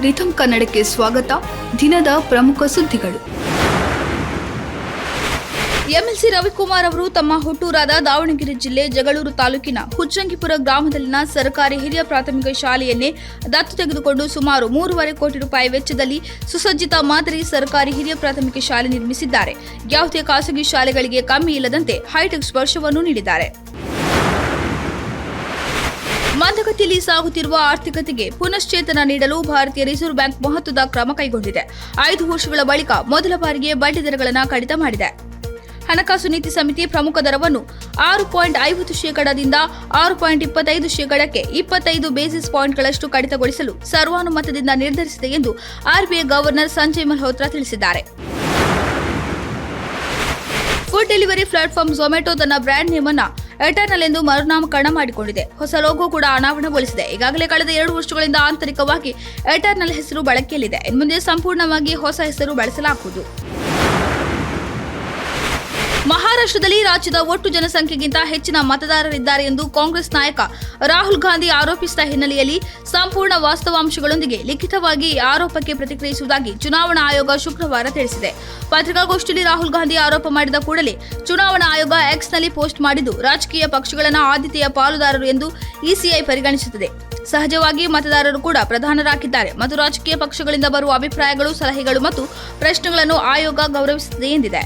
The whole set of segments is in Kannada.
ರಿಥಮ್ ಕನ್ನಡಕ್ಕೆ ಸ್ವಾಗತ. ದಿನದ ಪ್ರಮುಖ ಸುದ್ದಿಗಳು. ಎಂಎಲ್ಸಿ ರವಿಕುಮಾರ್ ಅವರು ತಮ್ಮ ಹುಟ್ಟೂರಾದ ದಾವಣಗೆರೆ ಜಿಲ್ಲೆ ಜಗಳೂರು ತಾಲೂಕಿನ ಹುಚ್ಚಂಗಿಪುರ ಗ್ರಾಮದಲ್ಲಿನ ಸರ್ಕಾರಿ ಹಿರಿಯ ಪ್ರಾಥಮಿಕ ಶಾಲೆಯನ್ನೇ ದತ್ತು ತೆಗೆದುಕೊಂಡು ಸುಮಾರು 3.5 ಕೋಟಿ ರೂಪಾಯಿ ವೆಚ್ಚದಲ್ಲಿ ಸುಸಜ್ಜಿತ ಮಾದರಿ ಸರ್ಕಾರಿ ಹಿರಿಯ ಪ್ರಾಥಮಿಕ ಶಾಲೆ ನಿರ್ಮಿಸಿದ್ದಾರೆ. ಯಾವುದೇ ಖಾಸಗಿ ಶಾಲೆಗಳಿಗೆ ಕಮ್ಮಿ ಇಲ್ಲದಂತೆ ಹೈಟೆಕ್ ಸ್ಪರ್ಶವನ್ನು ನೀಡಿದ್ದಾರೆ. ಮಂದಗತಿಯಲ್ಲಿ ಸಾಗುತ್ತಿರುವ ಆರ್ಥಿಕತೆಗೆ ಪುನಶ್ಚೇತನ ನೀಡಲು ಭಾರತೀಯ ರಿಸರ್ವ್ ಬ್ಯಾಂಕ್ ಮಹತ್ವದ ಕ್ರಮ ಕೈಗೊಂಡಿದೆ. 5 ವರ್ಷಗಳ ಬಳಿಕ ಮೊದಲ ಬಾರಿಗೆ ಬಡ್ಡಿ ದರಗಳನ್ನು ಕಡಿತ ಮಾಡಿದೆ. ಹಣಕಾಸು ನೀತಿ ಸಮಿತಿ ಪ್ರಮುಖ ದರವನ್ನು 6.50% 6.25%ಕ್ಕೆ 25 ಬೇಸಿಸ್ ಪಾಯಿಂಟ್ಗಳಷ್ಟು ಕಡಿತಗೊಳಿಸಲು ಸರ್ವಾನುಮತದಿಂದ ನಿರ್ಧರಿಸಿದೆ ಎಂದು ಆರ್ಬಿಐ ಗವರ್ನರ್ ಸಂಜಯ್ ಮಲ್ಹೋತ್ರಾ ತಿಳಿಸಿದ್ದಾರೆ. ಫುಡ್ ಡೆಲಿವರಿ ಪ್ಲಾಟ್ಫಾರ್ಮ್ ಝೊಮ್ಯಾಟೊ ತನ್ನ ಬ್ರ್ಯಾಂಡ್ ನೇಮ್ ಅನ್ನು ಎಟರ್ನಲ್ ಎಂದು ಮರುನಾಮಕರಣ ಮಾಡಿಕೊಂಡಿದೆ. ಹೊಸ ಲೋಗೋ ಕೂಡ ಅನಾವರಣಗೊಳಿಸಿದೆ. ಈಗಾಗಲೇ ಕಳೆದ 2 ವರ್ಷಗಳಿಂದ ಆಂತರಿಕವಾಗಿ ಎಟರ್ನಲ್ ಹೆಸರು ಬಳಕೆಯಲ್ಲಿದೆ. ಇನ್ಮುಂದೆ ಸಂಪೂರ್ಣವಾಗಿ ಹೊಸ ಹೆಸರು ಬಳಸಲಾಗುವುದು. ಮಹಾರಾಷ್ಟ್ರದಲ್ಲಿ ರಾಜ್ಯದ ಒಟ್ಟು ಜನಸಂಖ್ಯೆಗಿಂತ ಹೆಚ್ಚಿನ ಮತದಾರರಿದ್ದಾರೆ ಎಂದು ಕಾಂಗ್ರೆಸ್ ನಾಯಕ ರಾಹುಲ್ ಗಾಂಧಿ ಆರೋಪಿಸಿದ ಹಿನ್ನೆಲೆಯಲ್ಲಿ ಸಂಪೂರ್ಣ ವಾಸ್ತವಾಂಶಗಳೊಂದಿಗೆ ಲಿಖಿತವಾಗಿ ಆರೋಪಕ್ಕೆ ಪ್ರತಿಕ್ರಿಯಿಸುವುದಾಗಿ ಚುನಾವಣಾ ಆಯೋಗ ಶುಕ್ರವಾರ ತಿಳಿಸಿದೆ. ಪತ್ರಿಕಾಗೋಷ್ಠಿಯಲ್ಲಿ ರಾಹುಲ್ ಗಾಂಧಿ ಆರೋಪ ಮಾಡಿದ ಕೂಡಲೇ ಚುನಾವಣಾ ಆಯೋಗ ಎಕ್ಸ್ನಲ್ಲಿ ಪೋಸ್ಟ್ ಮಾಡಿದ್ದು, ರಾಜಕೀಯ ಪಕ್ಷಗಳನ್ನು ಆದ್ಯತೆಯ ಪಾಲುದಾರರು ಎಂದು ಇಸಿಐ ಪರಿಗಣಿಸುತ್ತದೆ. ಸಹಜವಾಗಿ ಮತದಾರರು ಕೂಡ ಪ್ರಧಾನರಾಗಿದ್ದಾರೆ ಮತ್ತು ರಾಜಕೀಯ ಪಕ್ಷಗಳಿಂದ ಬರುವ ಅಭಿಪ್ರಾಯಗಳು, ಸಲಹೆಗಳು ಮತ್ತು ಪ್ರಶ್ನೆಗಳನ್ನು ಆಯೋಗ ಗೌರವಿಸುತ್ತದೆ ಎಂದಿದೆ.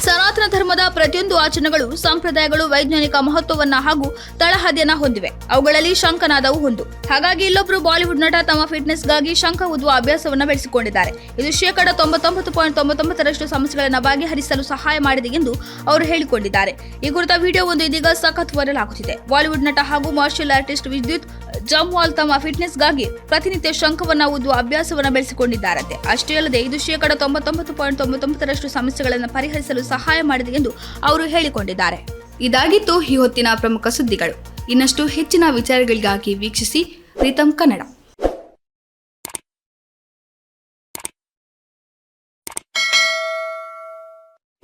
ಸನಾತನ ಧರ್ಮದ ಪ್ರತಿಯೊಂದು ಆಚರಣೆಗಳು, ಸಂಪ್ರದಾಯಗಳು ವೈಜ್ಞಾನಿಕ ಮಹತ್ವವನ್ನ ಹಾಗೂ ತಳಹದಿಯನ್ನ ಹೊಂದಿವೆ. ಅವುಗಳಲ್ಲಿ ಶಂಖನಾದವು ಒಂದು. ಹಾಗಾಗಿ ಇಲ್ಲೊಬ್ಬರು ಬಾಲಿವುಡ್ ನಟ ತಮ್ಮ ಫಿಟ್ನೆಸ್ಗಾಗಿ ಶಂಖ ಊದುವ ಅಭ್ಯಾಸವನ್ನ ಬೆಳೆಸಿಕೊಂಡಿದ್ದಾರೆ. ಇದು 99.99% ಸಮಸ್ಯೆಗಳನ್ನು ಬಗೆಹರಿಸಲು ಸಹಾಯ ಮಾಡಿದೆ ಎಂದು ಅವರು ಹೇಳಿಕೊಂಡಿದ್ದಾರೆ. ಈ ಕುರಿತ ವಿಡಿಯೋ ಒಂದು ಇದೀಗ ಸಖತ್ ವೈರಲ್ ಆಗುತ್ತಿದೆ. ಬಾಲಿವುಡ್ ನಟ ಹಾಗೂ ಮಾರ್ಷಲ್ ಆರ್ಟಿಸ್ಟ್ ವಿದ್ಯುತ್ ಜಮ್ವಾಲ್ ತಮ್ಮ ಫಿಟ್ನೆಸ್ಗಾಗಿ ಪ್ರತಿನಿತ್ಯ ಶಂಖವನ್ನ ಊದುವ ಅಭ್ಯಾಸವನ್ನ ಬೆಳೆಸಿಕೊಂಡಿದ್ದಾರಂತೆ. ಅಷ್ಟೇ ಅಲ್ಲದೆ ಇದು 99.99% ಸಮಸ್ಯೆಗಳನ್ನು ಪರಿಹರಿಸಲು ಸಹಾಯ ಮಾಡಿದೆ ಎಂದು ಅವರು ಹೇಳಿಕೊಂಡಿದ್ದಾರೆ. ಇದಾಗಿತ್ತು ಈ ಹೊತ್ತಿನ ಪ್ರಮುಖ ಸುದ್ದಿಗಳು. ಇನ್ನಷ್ಟು ಹೆಚ್ಚಿನ ವಿಚಾರಗಳಿಗಾಗಿ ವೀಕ್ಷಿಸಿ ರಿಥಮ್ ಕನ್ನಡ.